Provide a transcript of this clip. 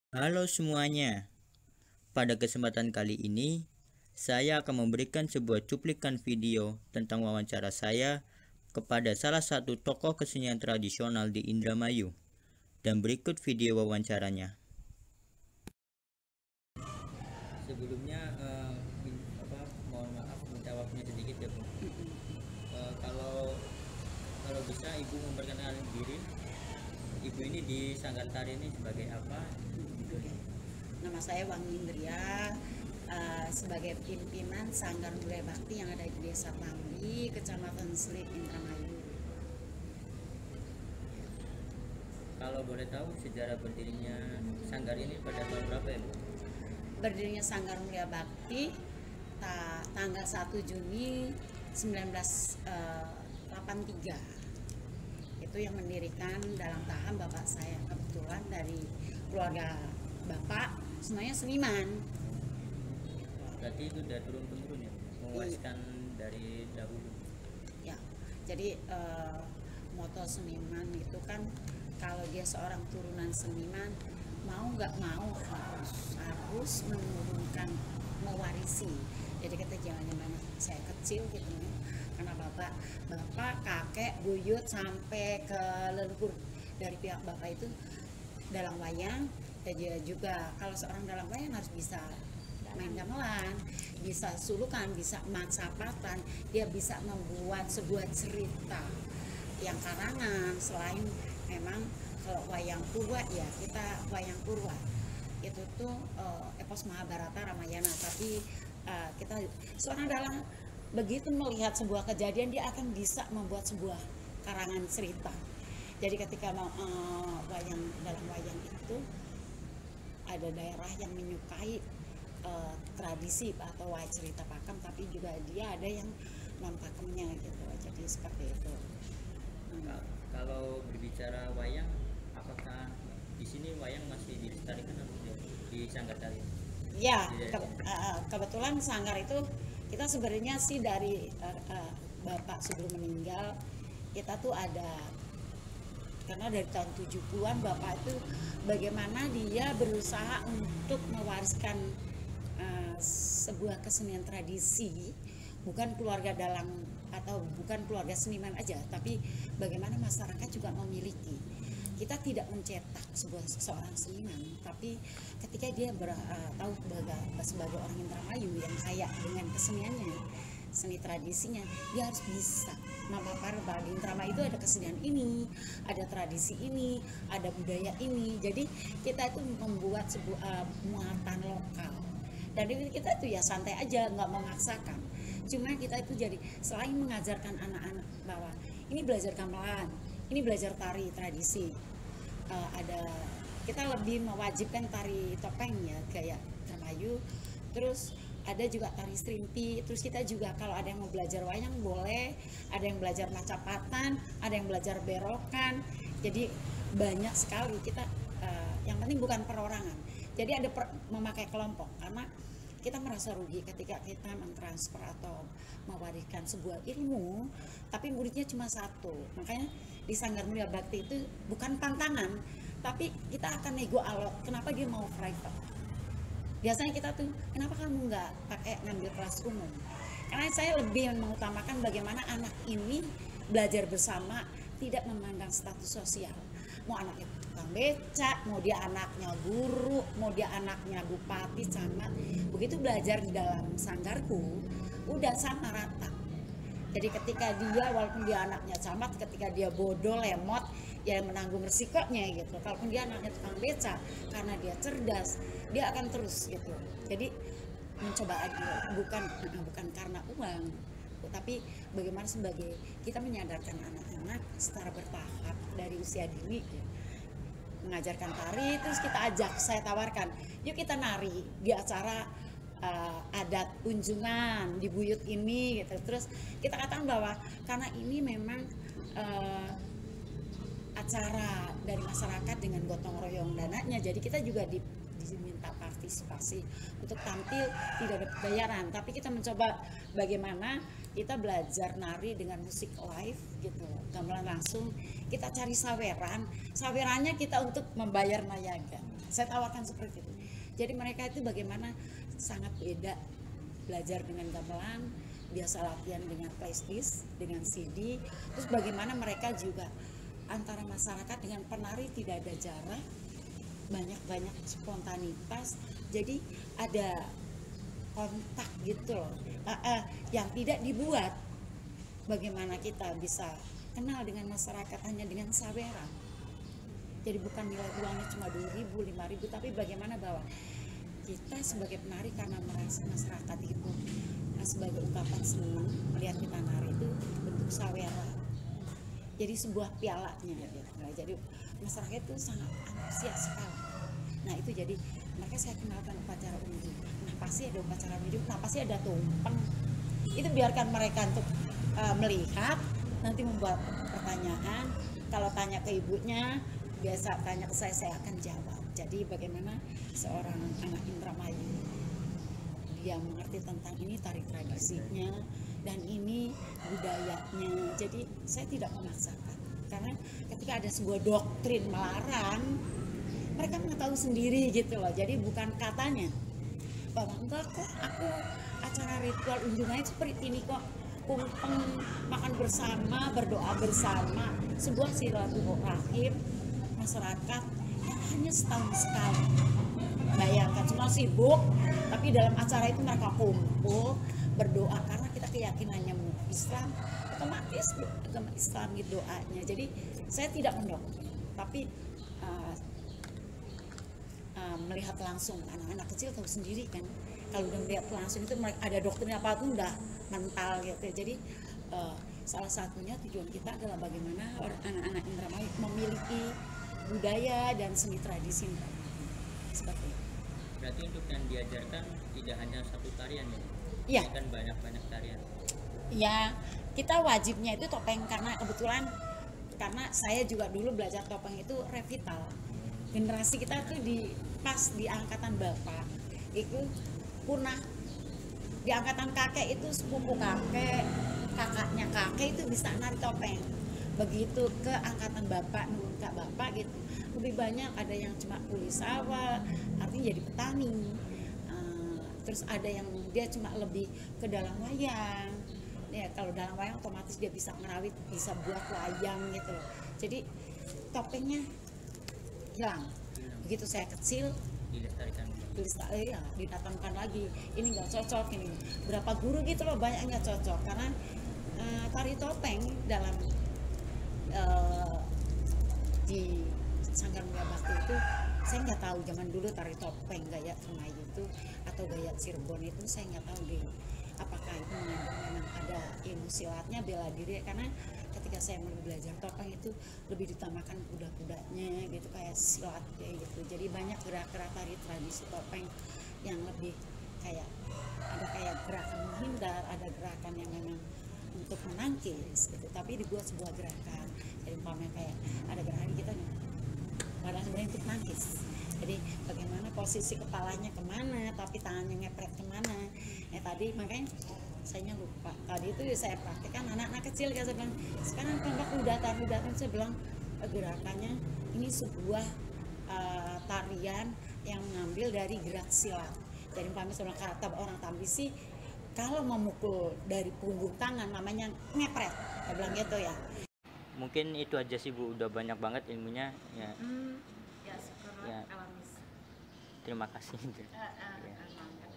Halo semuanya, pada kesempatan kali ini saya akan memberikan sebuah cuplikan video tentang wawancara saya kepada salah satu tokoh kesenian tradisional di Indramayu. Dan berikut video wawancaranya. Sebelumnya mohon maaf minta waktunya sedikit ya Bu. Kalau bisa Ibu memperkenalkan diri. Ibu ini di Sanggar Tari ini sebagai apa? Nama saya Wangi Indria, sebagai pimpinan Sanggar Budaya Bakti yang ada di Desa Tambi, Kecamatan Selit, Indramayu. Kalau boleh tahu sejarah berdirinya sanggar ini pada tahun berapa ya Bu? Berdirinya Sanggar Mulia Bakti tanggal 1 Juni 1983. Itu yang mendirikan dalam tahap bapak saya, kebetulan dari keluarga bapak semuanya seniman. Berarti itu udah turun-temurun ya, mewariskan dari dahulu. Ya, jadi moto seniman itu kan kalau dia seorang turunan seniman, mau nggak mau harus menurunkan, mewarisi. Jadi kita jangan banyak saya kecil gitu ya, karena bapak kakek buyut sampai ke leluhur dari pihak bapak itu dalang wayang. Dan dia juga kalau seorang dalang wayang harus bisa main gamelan, bisa sulukan, bisa maksapatan, dia bisa membuat sebuah cerita yang karangan. Selain memang kalau wayang purwa ya kita wayang purwa itu tuh epos Mahabharata Ramayana, tapi kita seorang dalang begitu melihat sebuah kejadian dia akan bisa membuat sebuah karangan cerita. Jadi ketika wayang dalam wayang itu ada daerah yang menyukai tradisi atau cerita pakem, tapi juga dia ada yang non pakemnya gitu. Jadi seperti itu. Kalau berbicara wayang, apakah di sini wayang masih dilestarikan atau tidak di Sanggar Tari? Ya, kebetulan Sanggar itu kita sebenarnya sih dari bapak sebelum meninggal kita tuh ada, karena dari tahun 70-an bapak itu bagaimana dia berusaha untuk mewariskan sebuah kesenian tradisi, bukan keluarga dalang atau bukan keluarga seniman aja, tapi bagaimana masyarakat juga memiliki. Kita tidak mencetak seorang seniman, tapi ketika dia tahu sebagai orang Indramayu yang kaya dengan keseniannya, seni tradisinya, dia harus bisa memaparkan bahwa di Indramayu itu ada kesenian ini, ada tradisi ini, ada budaya ini. Jadi kita itu membuat sebuah muatan lokal. Dan kita itu ya santai aja, nggak memaksakan. Cuma kita itu jadi selain mengajarkan anak-anak bahwa ini belajar gamelan, ini belajar tari tradisi, ada kita lebih mewajibkan tari topeng ya kayak Indramayu, terus ada juga tari strimpi, terus kita juga kalau ada yang mau belajar wayang boleh, ada yang belajar macapatan, ada yang belajar berokan. Jadi banyak sekali kita, yang penting bukan perorangan. Jadi ada memakai kelompok, karena kita merasa rugi ketika kita mentransfer atau mewariskan sebuah ilmu tapi muridnya cuma satu. Makanya di Sanggar Mulia Bakti itu bukan pantangan, tapi kita akan nego alot. Kenapa dia mau private? Biasanya kita tuh, kenapa kamu nggak pakai ngambil kelas umum? Karena saya lebih mengutamakan bagaimana anak ini belajar bersama, tidak memandang status sosial. Mau anaknya tukang becak, mau dia anaknya guru, mau dia anaknya bupati, camat, begitu belajar di dalam sanggarku udah sama rata. Jadi ketika dia, walaupun dia anaknya camat, ketika dia bodoh lemot ya menanggung resikonya gitu. Kalaupun dia anaknya tukang becak, karena dia cerdas, dia akan terus gitu. Jadi mencoba adil, bukan karena uang, tapi bagaimana sebagai kita menyadarkan anak-anak secara bertahap dari usia dini ya. Mengajarkan tari, terus kita ajak, saya tawarkan, yuk kita nari di acara adat kunjungan di buyut ini gitu. Terus kita katakan bahwa karena ini memang acara dari masyarakat dengan gotong royong dananya, jadi kita juga diminta partisipasi untuk tampil tidak ada bayaran, tapi kita mencoba bagaimana kita belajar nari dengan musik live gitu, gamelan langsung. Kita cari sawerannya kita untuk membayar nayaga. Saya tawarkan seperti itu. Jadi mereka itu bagaimana sangat beda belajar dengan gamelan, biasa latihan dengan playlist, dengan CD. Terus bagaimana mereka juga antara masyarakat dengan penari tidak ada jarak, banyak spontanitas. Jadi ada kontak gitu loh, yang tidak dibuat. Bagaimana kita bisa kenal dengan masyarakat hanya dengan sawera. Jadi bukan nilai uangnya cuma 2.000, 5.000, tapi bagaimana bahwa kita sebagai penari karena merasa masyarakat itu sebagai ungkapan senang melihat kita nari itu bentuk sawera. Jadi sebuah pialanya gitu. Nah, jadi masyarakat itu sangat antusias sekali. Nah itu jadi mereka saya kenalkan upacara unjuk. Nah pasti ada upacara unjuk, nah pasti ada tumpeng. Itu biarkan mereka untuk melihat, nanti membuat pertanyaan. Kalau tanya ke ibunya, biasa tanya ke saya akan jawab. Jadi bagaimana seorang anak Indramayu dia mengerti tentang ini tari tradisinya dan ini budayanya. Jadi saya tidak memaksakan, karena ketika ada sebuah doktrin melarang, mereka mengetahui sendiri gitu loh. Jadi bukan katanya bahwa enggak kok aku acara ritual unjungannya seperti ini kok, kumpeng, makan bersama, berdoa bersama, sebuah silaturahim masyarakat yang hanya setahun sekali. Bayangkan semua sibuk, tapi dalam acara itu mereka kumpul berdoa karena kita keyakinannya Islam, otomatis agama Islam gitu doanya. Jadi saya tidak mendoktrin, tapi melihat langsung anak-anak kecil tahu sendiri kan, kalau udah melihat langsung itu ada doktrin apa tuh udah mental gitu. Jadi salah satunya tujuan kita adalah bagaimana anak-anak Indramayu memiliki budaya dan seni tradisi seperti itu. Berarti untuk yang diajarkan tidak hanya satu tarian ya? Iya. Kan banyak tarian. Ya, kita wajibnya itu topeng karena kebetulan karena saya juga dulu belajar topeng itu revital. Generasi kita tuh pas di angkatan bapak itu punah. Di angkatan kakek itu sepupu kakek, kakaknya kakek itu bisa nari topeng. Begitu ke angkatan bapak, nurun ke bapak gitu, lebih banyak ada yang cuma kuli sawah, artinya jadi petani. Terus ada yang dia cuma lebih ke dalam wayang. Ya kalau dalam wayang otomatis dia bisa ngerawit, bisa buat wayang gitu loh. Jadi topengnya hilang. Begitu saya kecil didatangkan lagi, ini nggak cocok, ini berapa guru gitu loh, banyaknya cocok karena tari topeng dalam di Sanggar Mulia Bakti itu saya nggak tahu zaman dulu tari topeng gaya Tremayu itu atau gaya Cirebon itu saya nggak tahu deh apakah itu memang ada ilmu silatnya bela diri, karena ketika saya mulai belajar topeng itu lebih ditambahkan kuda-kudanya gitu kayak silat kayak gitu. Jadi banyak gerak-gerak tari tradisi topeng yang lebih kayak ada kayak gerakan menghindar, ada gerakan yang memang untuk menangkis gitu, tapi dibuat sebuah gerakan. Jadi umpamanya kayak ada gerakan kita nih padahal sebenarnya untuk nangkis. Jadi bagaimana posisi kepalanya kemana tapi tangannya ngepret kemana. Tadi makanya saya lupa tadi itu saya praktekkan anak-anak kecil kayak saya bilang sekarang kelompok udatan saya bilang gerakannya ini sebuah tarian yang mengambil dari gerak silat. Jadi umpamanya seorang kata orang Tambisi kalau memukul dari punggung tangan namanya ngepret, saya bilang gitu ya. Mungkin itu aja sih Bu, udah banyak banget ilmunya ya. Ya, syukur Ya. alamis. Terima kasih. Ya.